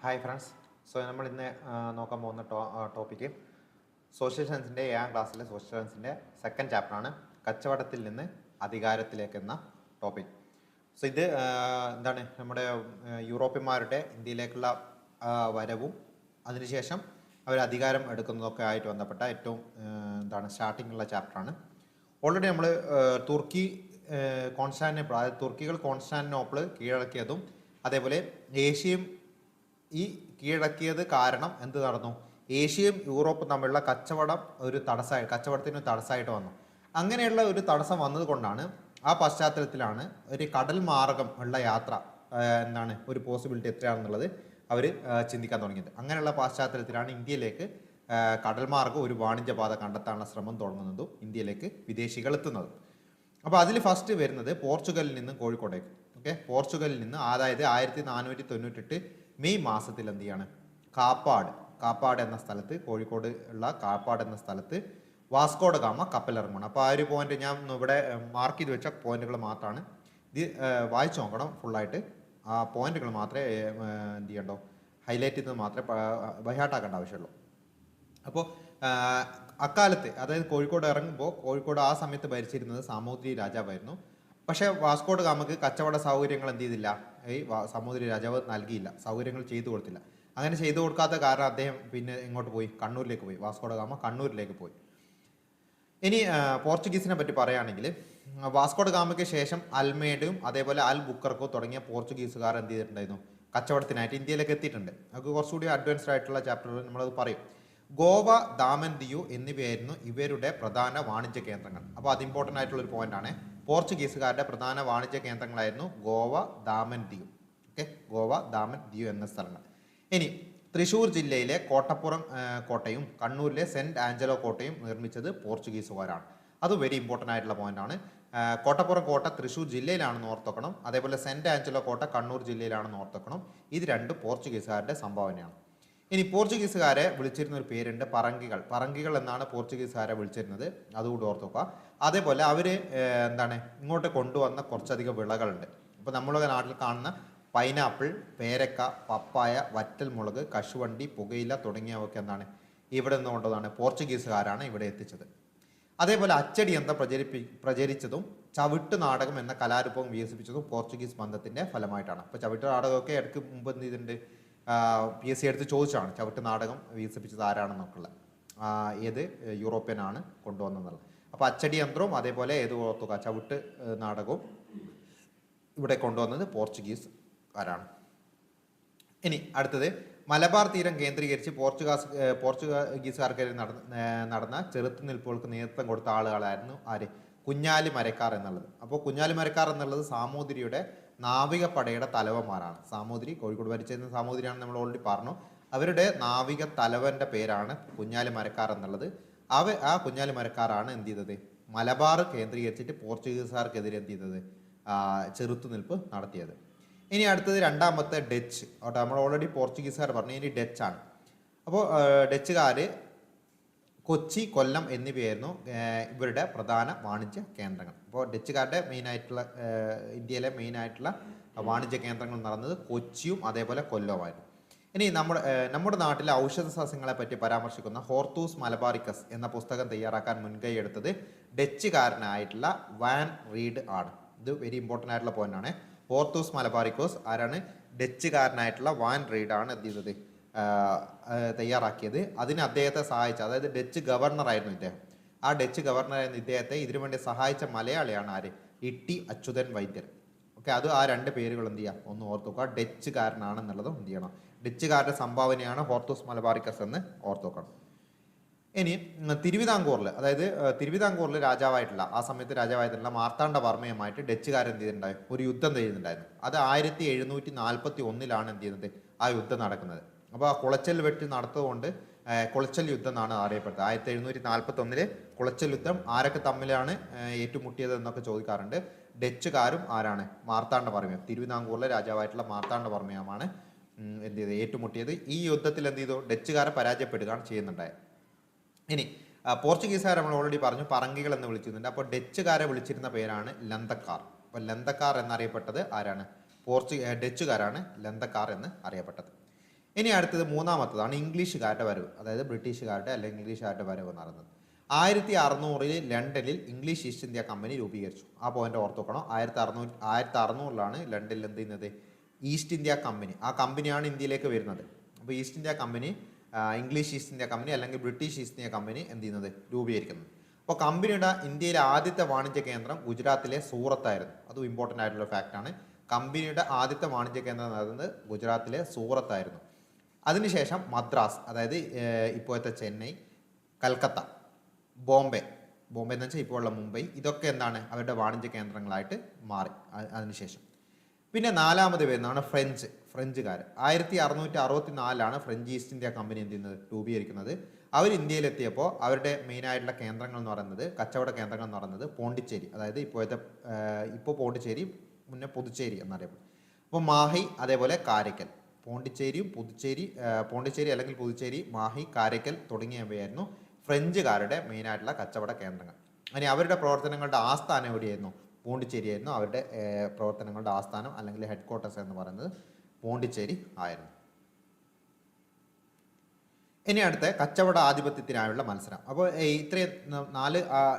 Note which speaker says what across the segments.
Speaker 1: Hi friends. നമ്മൾ ഇന്ന് നോക്കാൻ പോകുന്ന ടോപ്പിക്ക് സോഷ്യൽ സയൻസിൻ്റെ 7ാം ക്ലാസ്സിലെ സോഷ്യൽ സയൻസിൻ്റെ സെക്കൻഡ് ചാപ്റ്ററാണ്, കച്ചവടത്തിൽ നിന്ന് അധികാരത്തിലേക്ക് എന്ന ടോപ്പിക്. ഇത് എന്താണ് നമ്മുടെ യൂറോപ്യന്മാരുടെ ഇന്ത്യയിലേക്കുള്ള വരവും അതിനുശേഷം അവർ അധികാരം എടുക്കുന്നതൊക്കെ ആയിട്ട് ബന്ധപ്പെട്ട ഏറ്റവും സ്റ്റാർട്ടിങ്ങുള്ള ചാപ്റ്ററാണ്. ഓൾറെഡി നമ്മൾ തുർക്കി കോൺസ്റ്റാന്റിനോപ്പിൾ, അതായത് തുർക്കികൾ കോൺസ്റ്റാന്റിനോപ്പിൾ കീഴടക്കിയതും അതേപോലെ ഏഷ്യയും ഈ കീഴടക്കിയത് കാരണം എന്ത് നടന്നു, ഏഷ്യയും യൂറോപ്പും തമ്മിലുള്ള കച്ചവടത്തിന് തടസ്സമായിട്ട് വന്നു. അങ്ങനെയുള്ള ഒരു തടസ്സം വന്നത് കൊണ്ടാണ് ആ പശ്ചാത്തലത്തിലാണ് ഒരു കടൽ മാർഗം ഉള്ള യാത്ര ഒരു പോസിബിലിറ്റി എത്രയാണെന്നുള്ളത് അവർ ചിന്തിക്കാൻ തുടങ്ങിയത്. അങ്ങനെയുള്ള പശ്ചാത്തലത്തിലാണ് ഇന്ത്യയിലേക്ക് കടൽ മാർഗം ഒരു വാണിജ്യപാത കണ്ടെത്താനുള്ള ശ്രമം തുടങ്ങുന്നതും ഇന്ത്യയിലേക്ക് വിദേശികൾ എത്തുന്നതും. അപ്പോൾ അതിൽ ഫസ്റ്റ് വരുന്നത് പോർച്ചുഗലിൽ നിന്ന് കോഴിക്കോടേക്ക്. പോർച്ചുഗലിൽ നിന്ന്, അതായത് 1498 മെയ് മാസത്തിൽ എന്ത് ചെയ്യാണ്, കാപ്പാട് എന്ന സ്ഥലത്ത്, കോഴിക്കോട് ഉള്ള കാപ്പാട് എന്ന സ്ഥലത്ത് വാസ്കോഡ ഗാമ കപ്പലിറങ്ങണം. അപ്പോൾ ആ ഒരു പോയിന്റ് ഞാൻ ഇവിടെ മാർക്ക് ചെയ്ത് വെച്ച പോയിന്റുകൾ മാത്രമാണ്. ഇത് വായിച്ചു നോക്കണം ഫുള്ളായിട്ട്. ആ പോയിന്റുകൾ മാത്രമേ എന്ത് ചെയ്യണ്ടോ, ഹൈലൈറ്റ് ചെയ്തത് മാത്രമേ ബൈഹാർട്ടാക്കേണ്ട ആവശ്യമുള്ളൂ. അപ്പോൾ അക്കാലത്ത്, അതായത് കോഴിക്കോട് ഇറങ്ങുമ്പോൾ, കോഴിക്കോട് ആ സമയത്ത് ഭരിച്ചിരുന്നത് സാമൂതിരി രാജാവായിരുന്നു. പക്ഷേ വാസ്കോഡ ഗാമക്ക് കച്ചവട സൗകര്യങ്ങൾ എന്ത് ചെയ്തില്ല, ഈ സാമൂതിരി രാജാവ് നൽകിയില്ല, സൗകര്യങ്ങൾ ചെയ്തു കൊടുത്തില്ല. അങ്ങനെ ചെയ്തു കൊടുക്കാത്ത കാരണം അദ്ദേഹം പിന്നെ ഇങ്ങോട്ട് പോയി, കണ്ണൂരിലേക്ക് പോയി. വാസ്കോഡ ഗാമ കണ്ണൂരിലേക്ക് പോയി. ഇനി പോർച്ചുഗീസിനെ പറ്റി പറയുകയാണെങ്കിൽ, വാസ്കോഡ ഗാമയ്ക്ക് ശേഷം അൽമേഡും അതേപോലെ അൽ ബുക്കർക്കോ തുടങ്ങിയ പോർച്ചുഗീസുകാർ എന്ത് ചെയ്തിട്ടുണ്ടായിരുന്നു, കച്ചവടത്തിനായിട്ട് ഇന്ത്യയിലേക്ക് എത്തിയിട്ടുണ്ട്. നമുക്ക് കുറച്ചുകൂടി അഡ്വാൻസ്ഡ് ആയിട്ടുള്ള ചാപ്റ്ററുകൾ നമ്മളത് പറയും. ഗോവ, ദാമൻ ദിയു എന്നിവയായിരുന്നു ഇവരുടെ പ്രധാന വാണിജ്യ കേന്ദ്രങ്ങൾ. അപ്പോൾ അത് ഇമ്പോർട്ടൻ്റ് ആയിട്ടുള്ള ഒരു പോയിന്റ് ആണ്. പോർച്ചുഗീസുകാരുടെ പ്രധാന വാണിജ്യ കേന്ദ്രങ്ങളായിരുന്നു ഗോവ, ദാമൻ ദിയു. ഗോവ, ദാമൻ ദിയു എന്ന സ്ഥലങ്ങൾ. ഇനി തൃശ്ശൂർ ജില്ലയിലെ കോട്ടപ്പുറം കോട്ടയും കണ്ണൂരിലെ സെന്റ് ആഞ്ചലോ കോട്ടയും നിർമ്മിച്ചത് പോർച്ചുഗീസുകാരാണ്. അത് വെരി ഇമ്പോർട്ടൻ്റ് ആയിട്ടുള്ള പോയിന്റ് ആണ്. കോട്ടപ്പുറം കോട്ട തൃശ്ശൂർ ജില്ലയിലാണെന്ന് ഓർത്തോക്കണം. അതേപോലെ സെന്റ് ആഞ്ചലോ കോട്ട കണ്ണൂർ ജില്ലയിലാണെന്ന് ഓർത്തോക്കണം. ഇത് രണ്ട് പോർച്ചുഗീസുകാരുടെ സംഭാവനയാണ്. ഇനി പോർച്ചുഗീസുകാരെ വിളിച്ചിരുന്ന ഒരു പേരുണ്ട്, പറങ്കികൾ എന്നാണ് പോർച്ചുഗീസുകാരെ വിളിച്ചിരുന്നത്. അതുകൂടി ഓർത്തുക. അതേപോലെ അവർ ഇങ്ങോട്ട് കൊണ്ടുവന്ന കുറച്ചധികം വിളകളുണ്ട്. ഇപ്പോൾ നമ്മുടെ നാട്ടിൽ കാണുന്ന പൈനാപ്പിൾ, പേരക്ക, പപ്പായ, വറ്റൽമുളക്, കശുവണ്ടി, പുകയില തുടങ്ങിയവയൊക്കെ ഇവിടെ നിന്ന് കൊണ്ടതാണ്, പോർച്ചുഗീസുകാരാണ് ഇവിടെ എത്തിച്ചത്. അതേപോലെ അച്ചടി യന്ത്രം പ്രചരിച്ചതും ചവിട്ട് നാടകം എന്ന കലാരൂപം വികസിപ്പിച്ചതും പോർച്ചുഗീസ് ബന്ധത്തിന്റെ ഫലമായിട്ടാണ്. അപ്പോൾ ചവിട്ട് നാടകമൊക്കെ ഇടയ്ക്ക് മുമ്പ് എന്ത് ചെയ്തിട്ടുണ്ട്, PSC എടുത്ത് ചോദിച്ചാണ് ചവിട്ട് നാടകം വികസിപ്പിച്ചത് ആരാണെന്നൊക്കെയുള്ള, ഏത് യൂറോപ്യനാണ് കൊണ്ടുവന്നെന്നുള്ളത്. അപ്പോൾ അച്ചടി യന്ത്രവും അതേപോലെ ഏത് ഓർത്തുക, ചവിട്ട് നാടകവും ഇവിടെ കൊണ്ടുവന്നത് പോർച്ചുഗീസുകാരാണ്. ഇനി അടുത്തത്, മലബാർ തീരം കേന്ദ്രീകരിച്ച് പോർച്ചുഗീസുകാർക്കെതിരെ നടന്ന ചെറുത്തുനിൽപ്പുകൾക്ക് നേതൃത്വം കൊടുത്ത ആളുകളായിരുന്നു ആര്, കുഞ്ഞാലി മരക്കാർ എന്നുള്ളത്. അപ്പോൾ കുഞ്ഞാലി മരക്കാർ എന്നുള്ളത് സാമൂതിരിയുടെ നാവികപ്പടയുടെ തലവന്മാരാണ്. സാമൂതിരി, കോഴിക്കോട് ഭരിച്ചിരുന്ന സാമൂതിരിയാണെന്ന് നമ്മൾ ഓൾറെഡി പറഞ്ഞു. അവരുടെ നാവിക തലവന്റെ പേരാണ് കുഞ്ഞാലി മരക്കാർ എന്നുള്ളത്. ആ കുഞ്ഞാലി മരക്കാരാണ് എന്ത് ചെയ്തത്, മലബാർ കേന്ദ്രീകരിച്ചിട്ട് പോർച്ചുഗീസുകാർക്കെതിരെ എന്ത് ചെയ്തത്, ചെറുത്തുനിൽപ്പ് നടത്തിയത്. ഇനി അടുത്തത് രണ്ടാമത്തെ ഡച്ച്. നമ്മൾ ഓൾറെഡി പോർച്ചുഗീസുകാർ പറഞ്ഞു, ഇനി ഡച്ചാണ്. അപ്പോൾ ഡച്ചുകാർ കൊച്ചി, കൊല്ലം എന്നിവയായിരുന്നു ഇവരുടെ പ്രധാന വാണിജ്യ കേന്ദ്രങ്ങൾ. അപ്പോൾ ഡച്ചുകാരുടെ ഇന്ത്യയിലെ മെയിനായിട്ടുള്ള വാണിജ്യ കേന്ദ്രങ്ങൾ നടന്നത് കൊച്ചിയും അതേപോലെ കൊല്ലവുമായിരുന്നു. ഇനി നമ്മുടെ നാട്ടിലെ ഔഷധ സസ്യങ്ങളെ പറ്റി പരാമർശിക്കുന്ന ഹോർത്തൂസ് മലബാറിക്കസ് എന്ന പുസ്തകം തയ്യാറാക്കാൻ മുൻകൈ എടുത്തത് ഡച്ചുകാരനായിട്ടുള്ള വാൻ റീഡ് ആണ്. ഇത് വെരി ഇമ്പോർട്ടൻ്റ് ആയിട്ടുള്ള പോയിന്റ് ആണ്. ഹോർത്തൂസ് മലബാറിക്കോസ് ആരാണ്, ഡച്ചുകാരനായിട്ടുള്ള വാൻ റീഡ് ആണ് എന്ത് ചെയ്തത്, തയ്യാറാക്കിയത്. അതിന് അദ്ദേഹത്തെ സഹായിച്ച, അതായത് ഡച്ച് ഗവർണറായിരുന്നു ഇദ്ദേഹം. ആ ഡച്ച് ഗവർണറായിരുന്ന ഇദ്ദേഹത്തെ ഇതിനു വേണ്ടി സഹായിച്ച മലയാളിയാണ് ആര്, ഇട്ടി അച്യുതൻ വൈദ്യർ. അത് ആ രണ്ട് പേരുകൾ എന്ത് ചെയ്യാം, ഒന്ന് ഓർത്തുക്കുക. ഡച്ചുകാരനാണെന്നുള്ളതും എന്ത് ചെയ്യണം, ഡച്ചുകാരുടെ സംഭാവനയാണ് ഹോർത്തൂസ് മലബാറിക്കസ് എന്ന് ഓർത്തുവെക്കണം. ഇനി തിരുവിതാംകൂറിൽ, അതായത് തിരുവിതാംകൂറിൽ രാജാവായിട്ടുള്ള, ആ സമയത്ത് രാജാവായിട്ടുള്ള മാർത്താണ്ഡവർമ്മയുമായിട്ട് ഡച്ചുകാരൻ എന്ത് ചെയ്തിട്ടുണ്ടായി, ഒരു യുദ്ധം ചെയ്യുന്നുണ്ടായിരുന്നു. അത് 1741 എന്ത് ചെയ്യുന്നത്, ആ യുദ്ധം നടക്കുന്നത്. അപ്പോൾ ആ കുളച്ചൽ വെട്ടി നടത്തുകൊണ്ട് കുളച്ചൽ യുദ്ധം എന്നാണ് അറിയപ്പെട്ടത്. 1741 കുളച്ചൽ യുദ്ധം ആരൊക്കെ തമ്മിലാണ് ഏറ്റുമുട്ടിയത് എന്നൊക്കെ ചോദിക്കാറുണ്ട്. ഡച്ചുകാരും ആരാണ്, മാർത്താണ്ഡവർമ്മയും, തിരുവിതാംകൂറിലെ രാജാവായിട്ടുള്ള മാർത്താണ്ഡവർമ്മയുമാണ് എന്ത് ചെയ്ത് ഏറ്റുമുട്ടിയത്. ഈ യുദ്ധത്തിൽ എന്ത് ചെയ്തു, ഡച്ചുകാരെ പരാജയപ്പെടുകയാണ് ചെയ്യുന്നുണ്ടായത്. ഇനി പോർച്ചുഗീസുകാർ നമ്മൾ ഓൾറെഡി പറഞ്ഞു, പറങ്കികൾ എന്ന് വിളിച്ചിരുന്നുണ്ട്. അപ്പോൾ ഡച്ചുകാരെ വിളിച്ചിരുന്ന പേരാണ് ലന്തക്കാർ. അപ്പോൾ ലന്തക്കാർ എന്നറിയപ്പെട്ടത് ആരാണ്, ഡച്ചുകാരാണ് ലന്തക്കാർ എന്ന് അറിയപ്പെട്ടത്. ഇനി അടുത്തത് മൂന്നാമത്തതാണ് ഇംഗ്ലീഷുകാരുടെ വരവ്, അതായത് ബ്രിട്ടീഷുകാരുടെ അല്ലെങ്കിൽ ഇംഗ്ലീഷുകാരുടെ വരവ് നടന്നത്. 1600 ലണ്ടനിൽ ഇംഗ്ലീഷ് ഈസ്റ്റ് ഇന്ത്യ കമ്പനി രൂപീകരിച്ചു. ആ പോയിന്റ് ഓർത്ത് വെക്കണം. 1600 ലണ്ടനിൽ എന്ത് ചെയ്യുന്നത്, ഈസ്റ്റ് ഇന്ത്യ കമ്പനി, ആ കമ്പനിയാണ് ഇന്ത്യയിലേക്ക് വരുന്നത്. അപ്പോൾ east India company, English east India company അല്ലെങ്കിൽ ബ്രിട്ടീഷ് ഈസ്റ്റ് ഇന്ത്യ കമ്പനി എന്ത് ചെയ്യുന്നത്, രൂപീകരിക്കുന്നത്. അപ്പോൾ കമ്പനിയുടെ ഇന്ത്യയിലെ ആദ്യത്തെ വാണിജ്യ കേന്ദ്രം ഗുജറാത്തിലെ സൂറത്തായിരുന്നു. അതും ഇമ്പോർട്ടൻ്റ് ആയിട്ടുള്ള ഫാക്റ്റാണ്. കമ്പനിയുടെ ആദ്യത്തെ വാണിജ്യ കേന്ദ്രം നടന്നത് ഗുജറാത്തിലെ സൂറത്തായിരുന്നു. അതിനുശേഷം മദ്രാസ്, അതായത് ഇപ്പോഴത്തെ ചെന്നൈ, കൽക്കത്ത, ബോംബെ എന്ന് വെച്ചാൽ ഇപ്പോൾ ഉള്ള മുംബൈ, ഇതൊക്കെ എന്താണ് അവരുടെ വാണിജ്യ കേന്ദ്രങ്ങളായിട്ട് മാറി. അതിനുശേഷം പിന്നെ നാലാമത് വരുന്നതാണ് ഫ്രഞ്ചുകാർ. 1664 ഫ്രഞ്ച് ഈസ്റ്റ് ഇന്ത്യ കമ്പനി എന്ത് ചെയ്യുന്നത്, രൂപീകരിക്കുന്നത്. അവർ ഇന്ത്യയിലെത്തിയപ്പോൾ അവരുടെ മെയിനായിട്ടുള്ള കേന്ദ്രങ്ങൾ എന്ന് പറയുന്നത്, കച്ചവട കേന്ദ്രങ്ങൾ എന്ന് പറയുന്നത് പോണ്ടിച്ചേരി, അതായത് ഇപ്പോൾ പോണ്ടിച്ചേരി, മുന്നേ പുതുച്ചേരി എന്നറിയപ്പെടും. അപ്പോൾ മാഹി, അതേപോലെ കാരയ്ക്കൽ, പോണ്ടിച്ചേരി അല്ലെങ്കിൽ പുതുച്ചേരി, മാഹി, കാരയ്ക്കൽ തുടങ്ങിയവയായിരുന്നു ഫ്രഞ്ചുകാരുടെ മെയിനായിട്ടുള്ള കച്ചവട കേന്ദ്രങ്ങൾ. ഇനി അവരുടെ പ്രവർത്തനങ്ങളുടെ ആസ്ഥാനം എവിടെയായിരുന്നു, പോണ്ടിച്ചേരി ആയിരുന്നു. അവരുടെ പ്രവർത്തനങ്ങളുടെ ആസ്ഥാനം അല്ലെങ്കിൽ ഹെഡ് ക്വാർട്ടേഴ്സ് എന്ന് പറയുന്നത് പോണ്ടിച്ചേരി ആയിരുന്നു. ഇനി അടുത്ത കച്ചവട ആധിപത്യത്തിനായുള്ള മത്സരം. അപ്പോൾ ഇത്രയും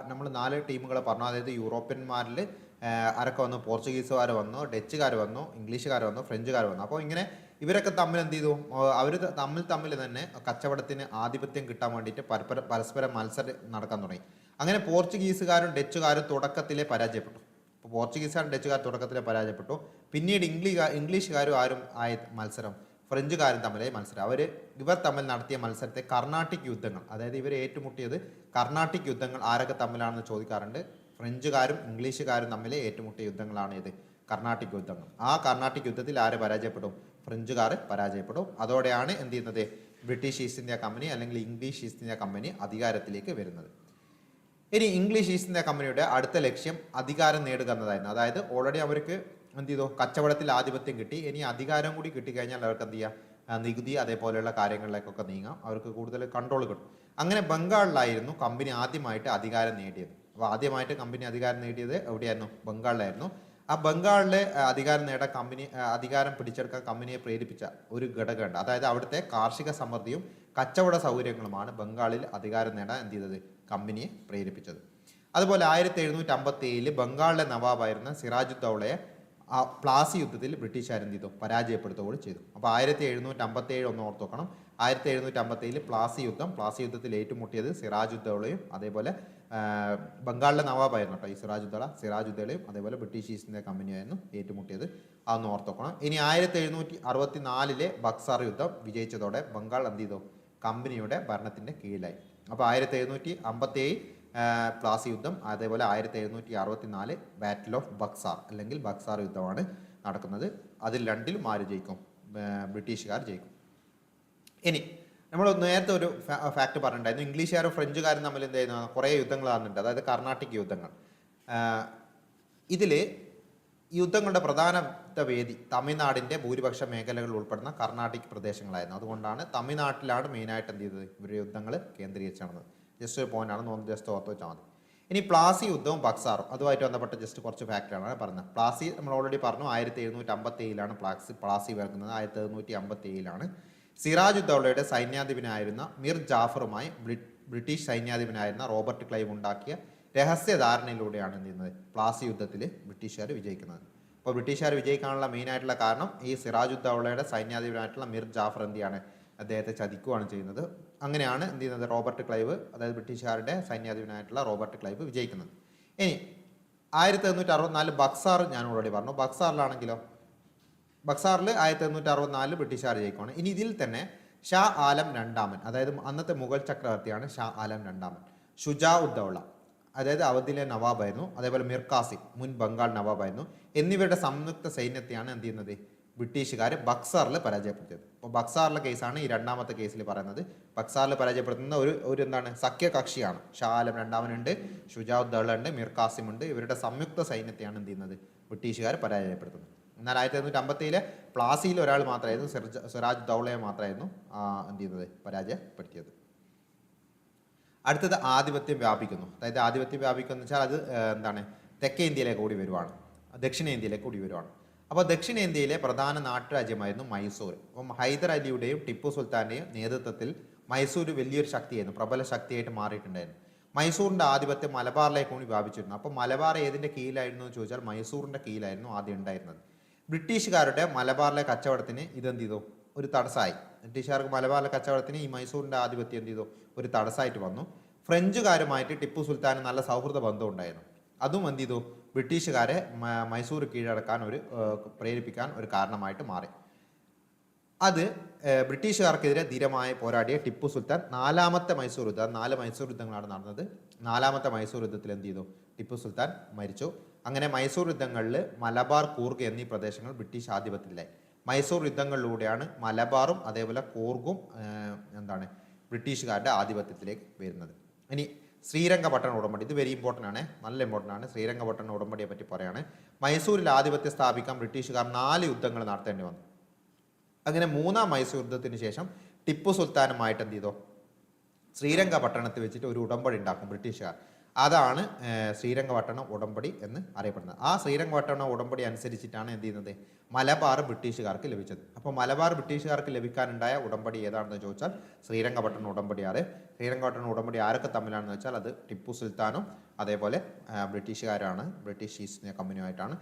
Speaker 1: നമ്മൾ 4 ടീമുകളെ പറഞ്ഞു. അതായത് യൂറോപ്യന്മാരിൽ ആരൊക്കെ വന്നു, പോർച്ചുഗീസുകാർ വന്നു, ഡച്ചുകാർ വന്നു, ഇംഗ്ലീഷുകാർ വന്നു, ഫ്രഞ്ചുകാർ വന്നു. അപ്പോൾ ഇങ്ങനെ ഇവരൊക്കെ തമ്മിൽ എന്ത് ചെയ്തു, അവർ തമ്മിൽ തന്നെ കച്ചവടത്തിന് ആധിപത്യം കിട്ടാൻ വേണ്ടിയിട്ട് പരസ്പരം മത്സരം നടക്കാൻ തുടങ്ങി. അങ്ങനെ പോർച്ചുഗീസുകാരും ഡച്ചുകാരും തുടക്കത്തിലെ പരാജയപ്പെട്ടു. അപ്പോൾ പോർച്ചുഗീസുകാരും ഡച്ചുകാരും തുടക്കത്തിലെ പരാജയപ്പെട്ടു. പിന്നീട് ഇംഗ്ലീഷുകാരും ആയ മത്സരം ഫ്രഞ്ചുകാരും തമ്മിലായി മത്സരം. ഇവർ തമ്മിൽ നടത്തിയ മത്സരത്തെ കർണാട്ടിക് യുദ്ധങ്ങൾ, അതായത് ഇവർ ഏറ്റുമുട്ടിയത് കർണാട്ടിക് യുദ്ധങ്ങൾ ആരൊക്കെ തമ്മിലാണെന്ന് ചോദിക്കാറുണ്ട്. ഫ്രഞ്ചുകാരും ഇംഗ്ലീഷുകാരും തമ്മിൽ ഏറ്റുമുട്ടിയ യുദ്ധങ്ങളാണ് ഇത്, കർണാട്ടിക് യുദ്ധങ്ങൾ. ആ കർണാട്ടിക് യുദ്ധത്തിൽ ആര് പരാജയപ്പെടും, ഫ്രഞ്ചുകാർ പരാജയപ്പെടും. അതോടെയാണ് എന്ത് ചെയ്യുന്നത്, ബ്രിട്ടീഷ് ഈസ്റ്റ് ഇന്ത്യ കമ്പനി അല്ലെങ്കിൽ ഇംഗ്ലീഷ് ഈസ്റ്റ് ഇന്ത്യ കമ്പനി അധികാരത്തിലേക്ക് വരുന്നത്. ഇനി ഇംഗ്ലീഷ് ഈസ്റ്റ് ഇന്ത്യ കമ്പനിയുടെ അടുത്ത ലക്ഷ്യം അധികാരം നേടുക എന്നതായിരുന്നു. അതായത് ഓൾറെഡി അവർക്ക് എന്ത് ചെയ്തു, കച്ചവടത്തിൽ ആധിപത്യം കിട്ടി. ഇനി അധികാരം കൂടി കിട്ടിക്കഴിഞ്ഞാൽ അവർക്ക് എന്ത് ചെയ്യാം, നികുതി അതേപോലെയുള്ള കാര്യങ്ങളിലേക്കൊക്കെ നീങ്ങാം, അവർക്ക് കൂടുതൽ കൺട്രോൾ കിട്ടും. അങ്ങനെ ബംഗാളിലായിരുന്നു കമ്പനി ആദ്യമായിട്ട് അധികാരം നേടിയത്. അപ്പോൾ ആദ്യമായിട്ട് കമ്പനി അധികാരം നേടിയത് എവിടെയായിരുന്നു, ബംഗാളിലായിരുന്നു. ആ ബംഗാളിലെ അധികാരം പിടിച്ചെടുക്കാൻ കമ്പനിയെ പ്രേരിപ്പിച്ച ഒരു ഘടകമുണ്ട്. അതായത് അവിടുത്തെ കാർഷിക സമൃദ്ധിയും കച്ചവട സൗകര്യങ്ങളുമാണ് ബംഗാളിൽ അധികാരം നേടാൻ എന്ത് ചെയ്തത്, കമ്പനിയെ പ്രേരിപ്പിച്ചത്. അതുപോലെ 1757 ബംഗാളിലെ നവാബായിരുന്ന സിറാജുദ്ദൗളയെ പ്ലാസി യുദ്ധത്തിൽ ബ്രിട്ടീഷുകാർ എന്ത് ചെയ്തു, പരാജയപ്പെടുത്തുകയും ചെയ്തു. അപ്പോൾ 1757 ഒന്ന് ഓർത്ത് നോക്കണം. 1757 പ്ലാസി യുദ്ധത്തിൽ ഏറ്റുമുട്ടിയത് സിറാജുദ്ദൗളയും അതേപോലെ ബംഗാളിലെ നവാബായിരുന്നു കേട്ടോ ഈ സിറാജുദ്ദൗളയും അതേപോലെ ബ്രിട്ടീഷ് ഈസ്റ്റ് ഇന്ത്യ കമ്പനിയായിരുന്നു ഏറ്റുമുട്ടിയത്. അതൊന്ന് ഓർത്ത് നോക്കണം. ഇനി 1764 ബക്സാർ യുദ്ധം വിജയിച്ചതോടെ ബംഗാൾ എന്ത് ചെയ്തു, കമ്പനിയുടെ ഭരണത്തിന്റെ കീഴിലായി. അപ്പോൾ 1757 പ്ലാസി യുദ്ധം, അതേപോലെ 1764 ബാറ്റിൽ ഓഫ് ബക്സാർ അല്ലെങ്കിൽ ബക്സാർ യുദ്ധമാണ് നടക്കുന്നത്. അതിൽ രണ്ടിലും ആര് ജയിക്കും, ബ്രിട്ടീഷുകാർ ജയിക്കും. ഇനി നമ്മൾ നേരത്തെ ഒരു ഫാക്ട് പറഞ്ഞിട്ടുണ്ടായിരുന്നു, ഇംഗ്ലീഷുകാരും ഫ്രഞ്ചുകാരും തമ്മിൽ എന്ത് ചെയ്യുന്ന കുറേ യുദ്ധങ്ങൾ നടന്നിട്ടുണ്ട്, അതായത് കർണാട്ടിക് യുദ്ധങ്ങൾ. ഇതിൽ യുദ്ധങ്ങളുടെ പ്രധാന വേദി തമിഴ്നാടിൻ്റെ ഭൂരിപക്ഷ മേഖലകൾ ഉൾപ്പെടുന്ന കർണാട്ടിക് പ്രദേശങ്ങളായിരുന്നു. അതുകൊണ്ടാണ് തമിഴ്നാട്ടിലാണ് മെയിനായിട്ട് എന്ത് ചെയ്തത്, ഇവർ യുദ്ധങ്ങൾ കേന്ദ്രീകരിച്ച് നടന്നത്. ജസ്റ്റ് ഒരു പോയിന്റാണ്, ജസ്റ്റ് ഓർത്ത് വെച്ചാൽ മതി. ഇനി പ്ലാസി യുദ്ധവും ബക്സാറും അതുമായിട്ട് ബന്ധപ്പെട്ട ജസ്റ്റ് കുറച്ച് ഫാക്ടറാണ് പറഞ്ഞത്. പ്ലാസി നമ്മൾ ഓൾറെഡി പറഞ്ഞു, 1757 പ്ലാസി വരുന്നത്, 1757 സിറാജുദ്ദൗളയുടെ സൈന്യാധിപനായിരുന്ന മിർ ജാഫറുമായി ബ്രിട്ടീഷ് സൈന്യാധിപനായിരുന്ന റോബർട്ട് ക്ലൈവ് ഉണ്ടാക്കിയ രഹസ്യ ധാരണയിലൂടെയാണ് എന്ത് ചെയ്യുന്നത്, പ്ലാസി യുദ്ധത്തിൽ ബ്രിട്ടീഷുകാർ വിജയിക്കുന്നത്. അപ്പോൾ ബ്രിട്ടീഷുകാർ വിജയിക്കാനുള്ള മെയിനായിട്ടുള്ള കാരണം ഈ സിറാജുദ്ദൗളയുടെ സൈന്യാധിപനായിട്ടുള്ള മിർ ജാഫർ എന്ത് ചെയ്യാണ്, അദ്ദേഹത്തെ ചതിക്കുകയാണ് ചെയ്യുന്നത്. അങ്ങനെയാണ് എന്ത് ചെയ്യുന്നത്, റോബർട്ട് ക്ലൈവ്, അതായത് ബ്രിട്ടീഷുകാരുടെ സൈന്യാധിപനായിട്ടുള്ള റോബർട്ട് ക്ലൈവ് വിജയിക്കുന്നത്. ഇനി 1764 ബക്സാർ ഞാൻ ഓൾറെഡി പറഞ്ഞു. ബക്സാറിൽ 1764 ബ്രിട്ടീഷുകാർ ജയിക്കുകയാണ്. ഇനി ഇതിൽ തന്നെ ഷാ ആലം രണ്ടാമൻ, അതായത് അന്നത്തെ മുഗൾ ചക്രവർത്തിയാണ് ഷാ ആലം രണ്ടാമൻ, ഷുജാ ഉദ്ദൗള, അതായത് അവധിലെ നവാബായിരുന്നു, അതേപോലെ മിർ കാസിം മുൻ ബംഗാൾ നവാബായിരുന്നു, എന്നിവരുടെ സംയുക്ത സൈന്യത്തെയാണ് എന്ത് ചെയ്യുന്നത്, ബ്രിട്ടീഷുകാർ ബക്സാറിൽ പരാജയപ്പെടുത്തിയത്. അപ്പോൾ ബക്സാറിലെ കേസാണ് ഈ രണ്ടാമത്തെ കേസിൽ പറയുന്നത്. ബക്സാറിൽ പരാജയപ്പെടുത്തുന്ന ഒരു എന്താണ്, സഖ്യകക്ഷിയാണ്. ഷാ ആലം രണ്ടാമനുണ്ട്, ഷുജാഉദ്ദൗള ഉണ്ട്, മിർ കാസിം ഉണ്ട്. ഇവരുടെ സംയുക്ത സൈന്യത്തെയാണ് എന്ത് ചെയ്യുന്നത്, ബ്രിട്ടീഷുകാർ പരാജയപ്പെടുത്തുന്നത്. എന്നാൽ 1757 പ്ലാസിയിൽ ഒരാൾ മാത്രമായിരുന്നു, സിറാജ് ദൗളയെ മാത്രമായിരുന്നു എന്ത് ചെയ്യുന്നത്, പരാജയപ്പെടുത്തിയത്. അടുത്തത് ആധിപത്യം വ്യാപിക്കുന്നു. അതായത് ആധിപത്യം വ്യാപിക്കുന്നു എന്ന് വെച്ചാൽ അത് എന്താണ്, തെക്കേ ഇന്ത്യയിലേക്ക് കൂടി വരുവാണ്, ദക്ഷിണേന്ത്യയിലേക്ക് കൂടി വരുവാണ്. അപ്പോൾ ദക്ഷിണേന്ത്യയിലെ പ്രധാന നാട്ടുരാജ്യമായിരുന്നു മൈസൂർ. അപ്പം ഹൈദർ അലിയുടെയും ടിപ്പു സുൽത്താൻ്റെയും നേതൃത്വത്തിൽ മൈസൂർ വലിയൊരു ശക്തിയായിരുന്നു, പ്രബല ശക്തിയായിട്ട് മാറിയിട്ടുണ്ടായിരുന്നു. മൈസൂറിൻ്റെ ആധിപത്യം മലബാറിലേക്ക് കൂടി വ്യാപിച്ചിരുന്നു. അപ്പോൾ മലബാർ ഏതിൻ്റെ കീഴിലായിരുന്നു എന്ന് ചോദിച്ചാൽ മൈസൂറിൻ്റെ കീഴിലായിരുന്നു ആദ്യം ഉണ്ടായിരുന്നത്. ബ്രിട്ടീഷുകാരുടെ മലബാറിലെ കച്ചവടത്തിന് ഇതെന്ത് ചെയ്തു, ഒരു തടസ്സമായി. ബ്രിട്ടീഷുകാർക്ക് മലബാറിലെ കച്ചവടത്തിന് ഈ മൈസൂറിൻ്റെ ആധിപത്യം എന്ത് ചെയ്തു, ഒരു തടസ്സമായിട്ട് വന്നു. ഫ്രഞ്ചുകാരുമായിട്ട് ടിപ്പു സുൽത്താന് നല്ല സൗഹൃദ ബന്ധം ഉണ്ടായിരുന്നു. അതും എന്ത് ചെയ്തു, ബ്രിട്ടീഷുകാരെ മൈസൂർ കീഴടക്കാൻ പ്രേരിപ്പിക്കാൻ ഒരു കാരണമായിട്ട് മാറി. അത് ബ്രിട്ടീഷുകാർക്കെതിരെ ധീരമായി പോരാടിയ ടിപ്പു സുൽത്താൻ നാലാമത്തെ മൈസൂർ യുദ്ധം, 4 മൈസൂർ യുദ്ധങ്ങളാണ് നടന്നത്. 4ാമത്തെ മൈസൂർ യുദ്ധത്തിൽ എന്ത് ചെയ്തു, ടിപ്പു സുൽത്താൻ മരിച്ചു. അങ്ങനെ മൈസൂർ യുദ്ധങ്ങളിൽ മലബാർ, കൂർഗ് എന്നീ പ്രദേശങ്ങൾ ബ്രിട്ടീഷ് ആധിപത്യത്തിലായി. മൈസൂർ യുദ്ധങ്ങളിലൂടെയാണ് മലബാറും അതേപോലെ കൂർഗും ബ്രിട്ടീഷുകാരുടെ ആധിപത്യത്തിലേക്ക് വരുന്നത്. ഇനി ശ്രീരംഗപട്ടണ ഉടമ്പടി, ഇത് വെരി ഇമ്പോർട്ടൻ്റ് ആണ്, നല്ല ഇമ്പോർട്ടൻ്റ് ആണ്. ശ്രീരംഗപട്ടണ ഉടമ്പടിയെ പറ്റി പറയുകയാണ്. മൈസൂരിൽ ആധിപത്യം സ്ഥാപിക്കാൻ ബ്രിട്ടീഷുകാർ 4 യുദ്ധങ്ങൾ നടത്തേണ്ടി വന്നു. അങ്ങനെ 3ാം മൈസൂർ യുദ്ധത്തിന് ശേഷം ടിപ്പു സുൽത്താനുമായിട്ട് എന്ത് ചെയ്തോ, ശ്രീരംഗപട്ടണത്തിൽ വെച്ചിട്ട് ഒരു ഉടമ്പടി ഉണ്ടാക്കും ബ്രിട്ടീഷുകാർ. അതാണ് ശ്രീരംഗപട്ടണ ഉടമ്പടി എന്ന് അറിയപ്പെടുന്നത്. ആ ശ്രീരംഗപട്ടണ ഉടമ്പടി അനുസരിച്ചിട്ടാണ് എന്ത് ചെയ്യുന്നത്, മലബാർ ബ്രിട്ടീഷുകാർക്ക് ലഭിച്ചത്. അപ്പോൾ മലബാർ ബ്രിട്ടീഷുകാർക്ക് ലഭിക്കാനുണ്ടായ ഉടമ്പടി ഏതാണെന്ന് ചോദിച്ചാൽ ശ്രീരംഗപട്ടണ ഉടമ്പടിയാണ്. ശ്രീരംഗപട്ടണ ഉടമ്പടി ആരൊക്കെ തമ്മിലാണെന്ന് വെച്ചാൽ അത് ടിപ്പു സുൽത്താനും അതേപോലെ ബ്രിട്ടീഷുകാരാണ്, ബ്രിട്ടീഷ് ഈസ്റ്റ് ഇന്ത്യ കമ്പനിയുമായിട്ടാണ്.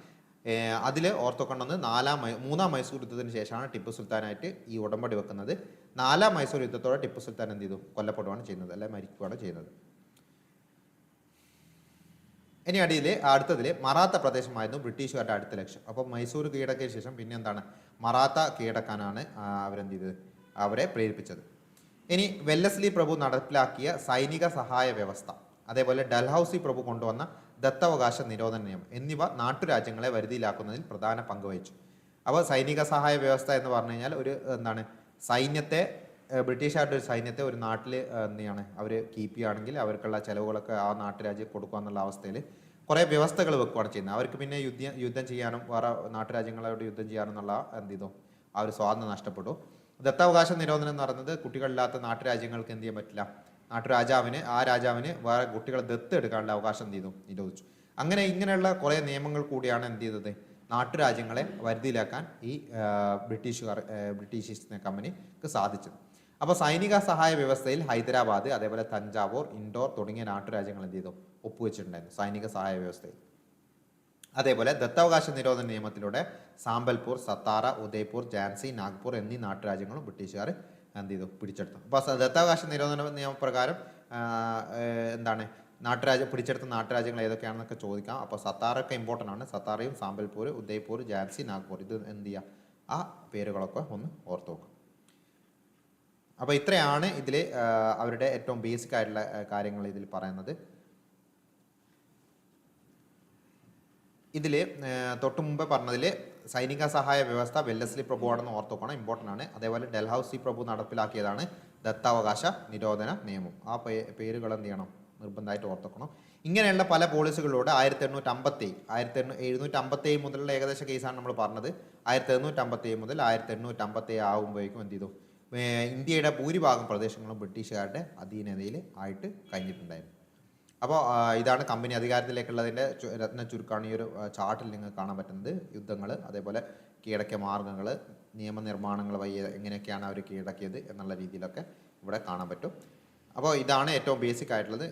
Speaker 1: അതിൽ ഓർത്തുകൊണ്ടെന്ന് 3ാം മൈസൂർ യുദ്ധത്തിന് ശേഷമാണ് ടിപ്പു സുൽത്താനായിട്ട് ഈ ഉടമ്പടി വെക്കുന്നത്. 4ാം മൈസൂർ യുദ്ധത്തോടെ ടിപ്പു സുൽത്താൻ എന്ത് ചെയ്തു, കൊല്ലപ്പെടുകയാണ് ചെയ്യുന്നത്, അല്ലെ മരിക്കുകയാണ് ചെയ്യുന്നത്. ഇനി അടുത്തതിൽ മറാത്ത പ്രദേശമായിരുന്നു ബ്രിട്ടീഷുകാരുടെ അടുത്ത ലക്ഷ്യം. അപ്പോൾ മൈസൂർ കീഴടക്കിയ ശേഷം പിന്നെ എന്താണ്, മറാത്ത കീഴടക്കാനാണ് അവരെന്ത് ചെയ്തത്, അവരെ പ്രേരിപ്പിച്ചത്. ഇനി വെല്ലസ്ലി പ്രഭു നടപ്പിലാക്കിയ സൈനിക സഹായ വ്യവസ്ഥ, അതേപോലെ ഡൽഹൌസി പ്രഭു കൊണ്ടുവന്ന ദത്തവകാശ നിരോധന നിയമം എന്നിവ നാട്ടുരാജ്യങ്ങളെ വരുതിയിലാക്കുന്നതിൽ പ്രധാന പങ്ക് വഹിച്ചു. അപ്പോൾ സൈനിക സഹായ വ്യവസ്ഥ എന്ന് പറഞ്ഞു കഴിഞ്ഞാൽ ഒരു സൈന്യത്തെ, ബ്രിട്ടീഷുകാരുടെ ഒരു സൈന്യത്തെ ഒരു നാട്ടിൽ അവർ കീപ്പ് ചെയ്യുകയാണെങ്കിൽ അവർക്കുള്ള ചിലവുകളൊക്കെ ആ നാട്ടുരാജ്യം കൊടുക്കുക എന്നുള്ള അവസ്ഥയിൽ കുറേ വ്യവസ്ഥകൾ വെക്കുകയാണ് ചെയ്യുന്നത്. അവർക്ക് പിന്നെ യുദ്ധം ചെയ്യാനും വേറെ നാട്ടുരാജ്യങ്ങളോട് യുദ്ധം ചെയ്യാനും എന്നുള്ള എന്ത് ചെയ്തു, ആ ഒരു സ്വാതന്ത്ര്യം നഷ്ടപ്പെട്ടു. ദത്താവകാശ നിരോധനം എന്ന് പറയുന്നത് കുട്ടികളില്ലാത്ത നാട്ടുരാജ്യങ്ങൾക്ക് എന്ത് ചെയ്യാൻ പറ്റില്ല, ആ രാജാവിന് വേറെ കുട്ടികളെ ദത്ത് എടുക്കാനുള്ള അവകാശം എന്ത് ചെയ്തു, നിരോധിച്ചു. അങ്ങനെ ഇങ്ങനെയുള്ള കുറേ നിയമങ്ങൾ കൂടിയാണ് എന്ത് ചെയ്തത്, നാട്ടുരാജ്യങ്ങളെ വരുതിയിലാക്കാൻ ഈ ബ്രിട്ടീഷ് ഈസ്റ്റ് ഇന്ത്യ കമ്പനിക്ക് സാധിച്ചത്. അപ്പോൾ സൈനിക സഹായ വ്യവസ്ഥയിൽ ഹൈദരാബാദ്, അതേപോലെ തഞ്ചാവൂർ, ഇൻഡോർ തുടങ്ങിയ നാട്ടുരാജ്യങ്ങൾ എന്ത് ചെയ്തു, ഒപ്പുവെച്ചിട്ടുണ്ടായിരുന്നു സൈനിക സഹായ വ്യവസ്ഥയിൽ. അതേപോലെ ദത്താവകാശ നിരോധന നിയമത്തിലൂടെ സാമ്പൽപൂർ, സത്താറ, ഉദയ്പൂർ, ഝാൻസി, നാഗ്പൂർ എന്നീ നാട്ടുരാജ്യങ്ങളും ബ്രിട്ടീഷുകാർ എന്ത് ചെയ്തു, പിടിച്ചെടുത്തു. അപ്പോൾ ദത്താവകാശ നിരോധന നിയമപ്രകാരം പിടിച്ചെടുത്ത നാട്ടുരാജ്യങ്ങൾ ഏതൊക്കെയാണെന്നൊക്കെ ചോദിക്കാം. അപ്പോൾ സത്താറൊക്കെ ഇമ്പോർട്ടൻ്റ് ആണ്. സത്താറയും സാമ്പൽപൂർ, ഉദയ്പൂർ, ഝാൻസി, നാഗ്പൂർ, ഇത് എന്ത് ചെയ്യുക, ആ പേരുകളൊക്കെ ഒന്ന് ഓർത്ത് നോക്കുക. അപ്പോൾ ഇത്രയാണ് ഇതിൽ അവരുടെ ഏറ്റവും ബേസിക് ആയിട്ടുള്ള കാര്യങ്ങൾ ഇതിൽ പറയുന്നത്. ഇതിൽ തൊട്ട് മുമ്പ് പറഞ്ഞതിൽ സൈനിക സഹായ വ്യവസ്ഥ വെല്ലസ്ലി പ്രഭുവാണെന്ന് ഓർത്ത് നോക്കണം, ഇമ്പോർട്ടൻ്റ് ആണ്. അതേപോലെ ഡൽഹൌസി പ്രഭു നടപ്പിലാക്കിയതാണ് ദത്താവകാശ നിരോധന നിയമം. ആ പേരുകൾ എന്ത് ചെയ്യണം, നിർബന്ധമായിട്ട് ഓർത്ത് നോക്കണം. ഇങ്ങനെയുള്ള പല പോളിസികളിലൂടെ 1757 മുതലുള്ള ഏകദേശ കേസാണ് നമ്മൾ പറഞ്ഞത്. 1757 മുതൽ 1857 ആകുമ്പോഴേക്കും എന്ത് ചെയ്തു, ഇന്ത്യയുടെ ഭൂരിഭാഗം പ്രദേശങ്ങളും ബ്രിട്ടീഷുകാരുടെ അധീനതയിൽ ആയിട്ട് കഴിഞ്ഞിട്ടുണ്ടായിരുന്നു. അപ്പോൾ ഇതാണ് കമ്പനി അധികാരത്തിലേക്കുള്ളതിൻ്റെ രത്ന ചുരുക്കമാണ് ഈ ഒരു ചാർട്ടിൽ നിങ്ങൾക്ക് കാണാൻ പറ്റുന്നത്. യുദ്ധങ്ങൾ, അതേപോലെ കീഴടക്കിയ മാർഗ്ഗങ്ങൾ, നിയമനിർമ്മാണങ്ങൾ വഴി എങ്ങനെയൊക്കെയാണ് അവർ കീഴടക്കിയത് എന്നുള്ള രീതിയിലൊക്കെ ഇവിടെ കാണാൻ പറ്റും. അപ്പോൾ ഇതാണ് ഏറ്റവും ബേസിക് ആയിട്ടുള്ളത്.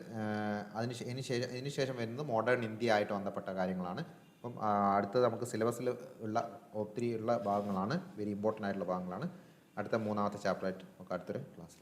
Speaker 1: ഇതിന് ശേഷം വരുന്നത് മോഡേൺ ഇന്ത്യ ആയിട്ട് ബന്ധപ്പെട്ട കാര്യങ്ങളാണ്. അപ്പം അടുത്തത് നമുക്ക് സിലബസിൽ ഉള്ള ഒത്തിരി ഉള്ള ഭാഗങ്ങളാണ്, വെരി ഇമ്പോർട്ടൻ്റ് ആയിട്ടുള്ള ഭാഗങ്ങളാണ്. അടുത്ത 3ാമത്തെ ചാപ്റ്ററായിട്ട് നമുക്ക് അടുത്തൊരു ക്ലാസ്സിൽ